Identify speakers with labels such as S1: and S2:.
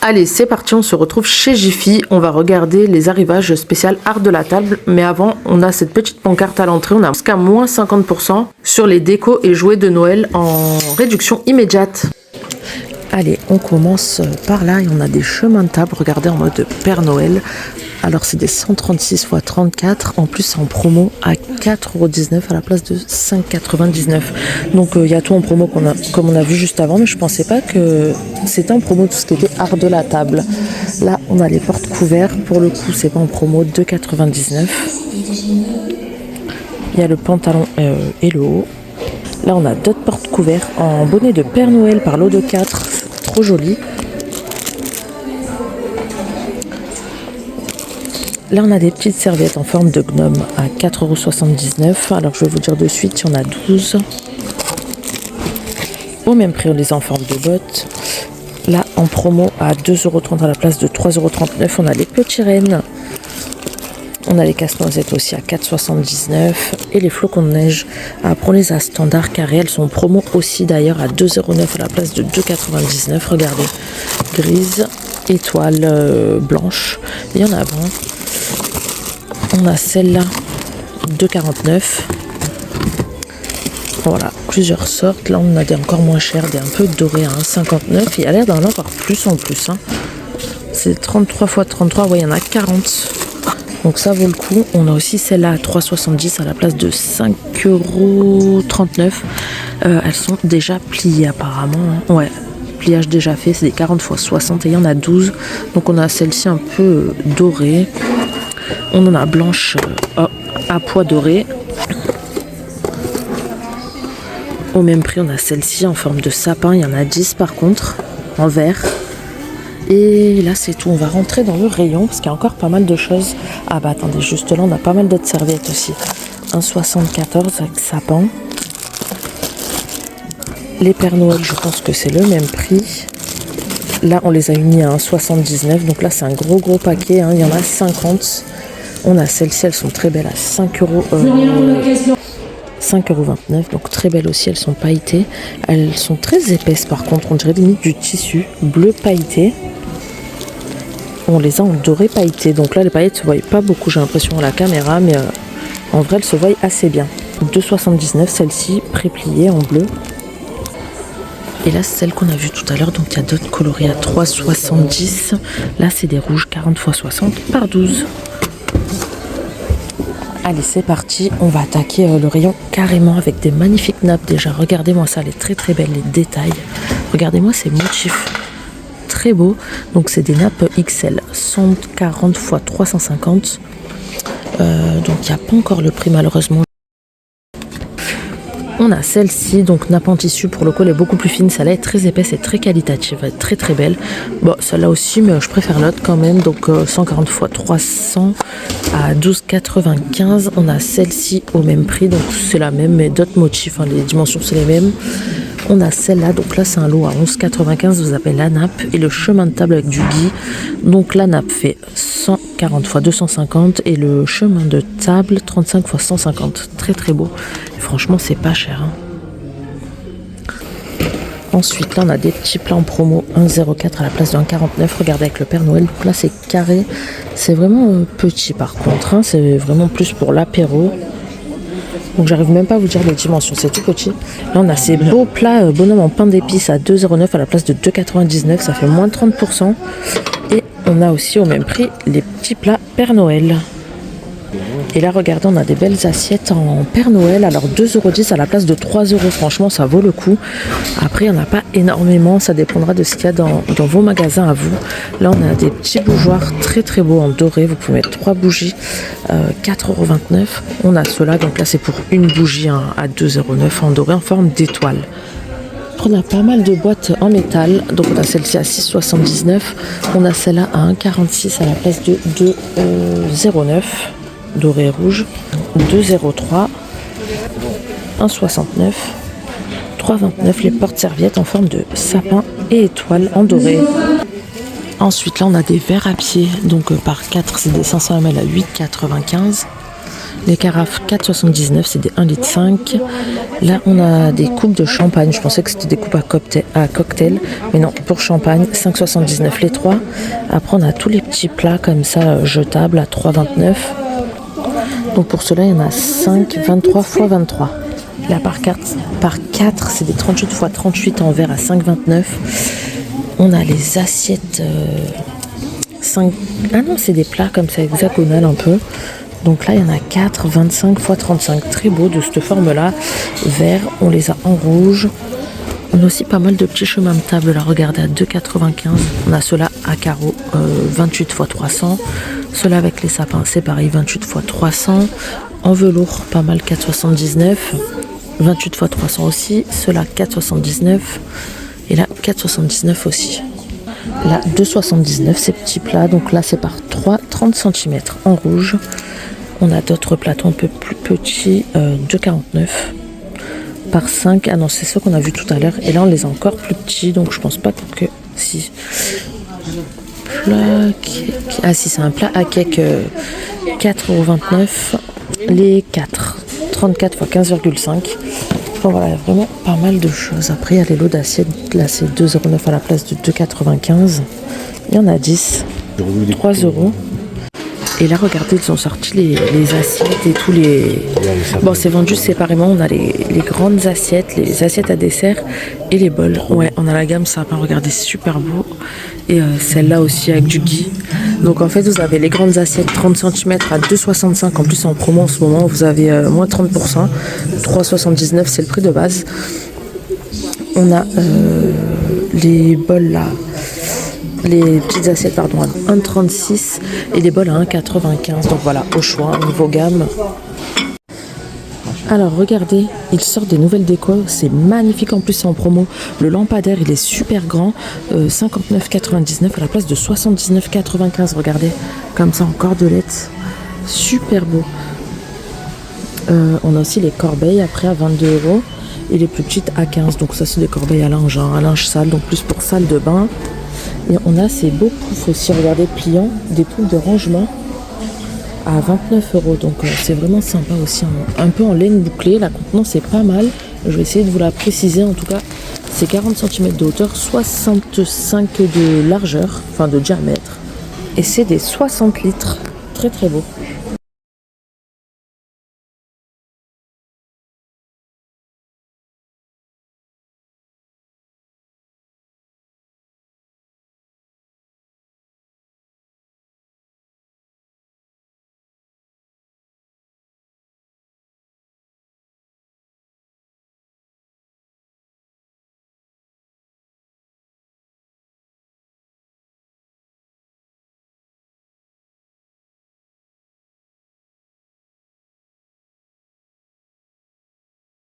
S1: Allez, c'est parti, on se retrouve chez Jiffy. On va regarder les arrivages spécial art de la table. Mais avant, on a cette petite pancarte à l'entrée. On a jusqu'à moins 50% sur les décos et jouets de Noël en réduction immédiate. Allez, on commence par là et on a des chemins de table. Regardez en mode Père Noël. Alors, c'est des 136 x 34. En plus, c'est en promo à 4,19 € à la place de 5,99 €. Donc, il y a tout en promo comme on a vu juste avant. Mais je pensais pas que c'était en promo tout ce qui était art de la table. Là, on a les portes couverts. Pour le coup, c'est pas en promo, 2,99 €. Il y a le pantalon et le haut. Là, on a d'autres portes couverts en bonnet de Père Noël par lot de 4. Trop joli. Là, on a des petites serviettes en forme de gnome à 4,79 €. Alors, je vais vous dire de suite, il y en a 12. Au même prix, on les a en forme de bottes. Là, en promo à 2,30 € à la place de 3,39 €. On a les petits rennes. On a les casse-noisettes aussi à 4,79 € et les flocons de neige à Proleza standard carré. Elles sont en promo aussi d'ailleurs à 2,09 € à la place de 2,99 €. Regardez, grise, étoile blanche. Il y en a 20. On a celle-là, 2,49 €. Voilà, plusieurs sortes. Là, on a des encore moins chers, des un peu dorés à 1,59 €. Il y a l'air d'en avoir plus en plus. C'est 33 x 33. Ouais, il y en a 40. Donc ça vaut le coup. On a aussi celle-là à 3,70 € à la place de 5,39 €. Elles sont déjà pliées apparemment. Ouais, pliage déjà fait. C'est des 40 x 60 et il y en a 12. Donc on a celle-ci un peu dorée. On en a blanche à pois doré. Au même prix, on a celle-ci en forme de sapin. Il y en a 10 par contre, en vert. Et là, c'est tout. On va rentrer dans le rayon parce qu'il y a encore pas mal de choses. Ah bah attendez, juste là, on a pas mal d'autres serviettes aussi. 1,74 € avec sapin. Les Père Noël, je pense que c'est le même prix. Là, on les a unis à 1,79 €. Donc là, c'est un gros paquet. Il y en a 50. On a celles-ci, elles sont très belles à 5,29 €. Donc très belles aussi, elles sont pailletées. Elles sont très épaisses par contre. On dirait limite du tissu bleu pailleté. On les a en doré pailleté. Donc là, les paillettes ne se voient pas beaucoup, j'ai l'impression, à la caméra. Mais en vrai, elles se voient assez bien. 2,79 € celle-ci, pré-pliée en bleu. Et là, c'est celle qu'on a vue tout à l'heure. Donc il y a d'autres coloris à 3,70 €. Là, c'est des rouges 40 x 60 par 12. Allez, c'est parti. On va attaquer le rayon carrément avec des magnifiques nappes déjà. Regardez-moi ça, elle est très belle, les détails. Regardez-moi ces motifs. Très beaux. Donc, c'est des nappes XL, 140 x 350. Donc, il n'y a pas encore le prix malheureusement. On a celle-ci, donc nappe en tissu, pour le coup elle est beaucoup plus fine, celle-là est très épaisse et très qualitative, elle est très belle. Bon, celle-là aussi, mais je préfère l'autre quand même, donc 140 x 300 à 12,95 €. On a celle-ci au même prix, donc c'est la même, mais d'autres motifs, les dimensions c'est les mêmes. On a celle-là, donc là c'est un lot à 11,95 €, vous avez la nappe et le chemin de table avec du gui. Donc la nappe fait 140 x 250 et le chemin de table 35 x 150. Très beau. Et franchement, c'est pas cher. Ensuite, là on a des petits plats en promo 1,04 € à la place de 1,49 €. Regardez avec le Père Noël. Donc là c'est carré. C'est vraiment petit par contre. C'est vraiment plus pour l'apéro. Donc j'arrive même pas à vous dire les dimensions, c'est tout petit. Là on a ces beaux plats bonhomme en pain d'épices à 2,09 € à la place de 2,99 €, ça fait moins 30%. Et on a aussi au même prix les petits plats Père Noël. Et là regardez, on a des belles assiettes en Père Noël, alors 2,10 € à la place de 3 €. Franchement ça vaut le coup. Après il n'y en a pas énormément, ça dépendra de ce qu'il y a dans vos magasins à vous. Là on a des petits bougeoirs très beaux en doré, vous pouvez mettre 3 bougies, 4,29 €. On a ceux-là, donc là c'est pour une bougie à 2,09 € en doré en forme d'étoile. On a pas mal de boîtes en métal, donc on a celle-ci à 6,79 €. On a celle-là à 1,46 € à la place de 2,09 €. Doré rouge, 2,03 €, 1,69 €, 3,29 € les porte-serviettes en forme de sapin et étoile en doré. Ensuite là on a des verres à pied, donc par 4 c'est des 500 ml à 8,95 €. Les carafes 4,79, c'est des 1,5 litre. Là, on a des coupes de champagne. Je pensais que c'était des coupes à cocktail, mais non, pour champagne, 5,79 les 3. Après, on a tous les petits plats comme ça, jetables à 3,29. Donc pour cela, il y en a 5, 23 x 23. Là, par 4, c'est des 38 x 38 en verre à 5,29. On a les assiettes 5... Ah non, c'est des plats comme ça, hexagonales un peu. Donc là, il y en a 4, 25 x 35. Très beau de cette forme-là. Vert, on les a en rouge. On a aussi pas mal de petits chemins de table. Là, regardez, à 2,95. On a ceux-là à carreaux, 28 x 300. Ceux-là avec les sapins, c'est pareil, 28 x 300. En velours, pas mal, 4,79. 28 x 300 aussi. Ceux-là, 4,79. Et là, 4,79 aussi. Là, 2,79 ces petits plats. Donc là, c'est par 3, 30 cm en rouge. On a d'autres plateaux un peu plus petits, 2,49 par 5. Ah non, c'est ceux qu'on a vu tout à l'heure. Et là, on les a encore plus petits. Donc, je pense pas que... Si. Plat cake. Ah si, c'est un plat à cake, 4,29 €. Les 4. 34 x 15,5. Bon, voilà, il y a vraiment pas mal de choses. Après, il y a les lots d'assiettes. Là, c'est 2,09 € à la place de 2,95 €. Il y en a 10. 3 €. Et là, regardez, ils ont sorti les assiettes et tous les... Bon, c'est vendu séparément. On a les grandes assiettes, les assiettes à dessert et les bols. Ouais, on a la gamme sapin. Regardez, c'est super beau. Et celle-là aussi avec du gui. Donc, en fait, vous avez les grandes assiettes 30 cm à 2,65 €. En plus, en promo en ce moment, vous avez moins 30%. 3,79 €, c'est le prix de base. On a les bols là. Les petites assiettes, pardon, à 1,36 € et les bols à 1,95 €. Donc voilà, au choix, niveau gamme. Alors regardez, ils sortent des nouvelles décos, c'est magnifique, en plus c'est en promo. Le lampadaire, il est super grand, 59,99 € à la place de 79,95 €. Regardez, comme ça en cordelette, super beau. On a aussi les corbeilles après à 22 € et les plus petites à 15 €. Donc ça, c'est des corbeilles à linge, hein, à linge sale, donc plus pour salle de bain. Et on a ces beaux poufs aussi, regardez, pliants, des poufs de rangement à 29 €. Donc c'est vraiment sympa aussi, un peu en laine bouclée. La contenance est pas mal. Je vais essayer de vous la préciser. En tout cas, c'est 40 cm de hauteur, 65 de largeur, enfin de diamètre. Et c'est des 60 litres. Très très beau.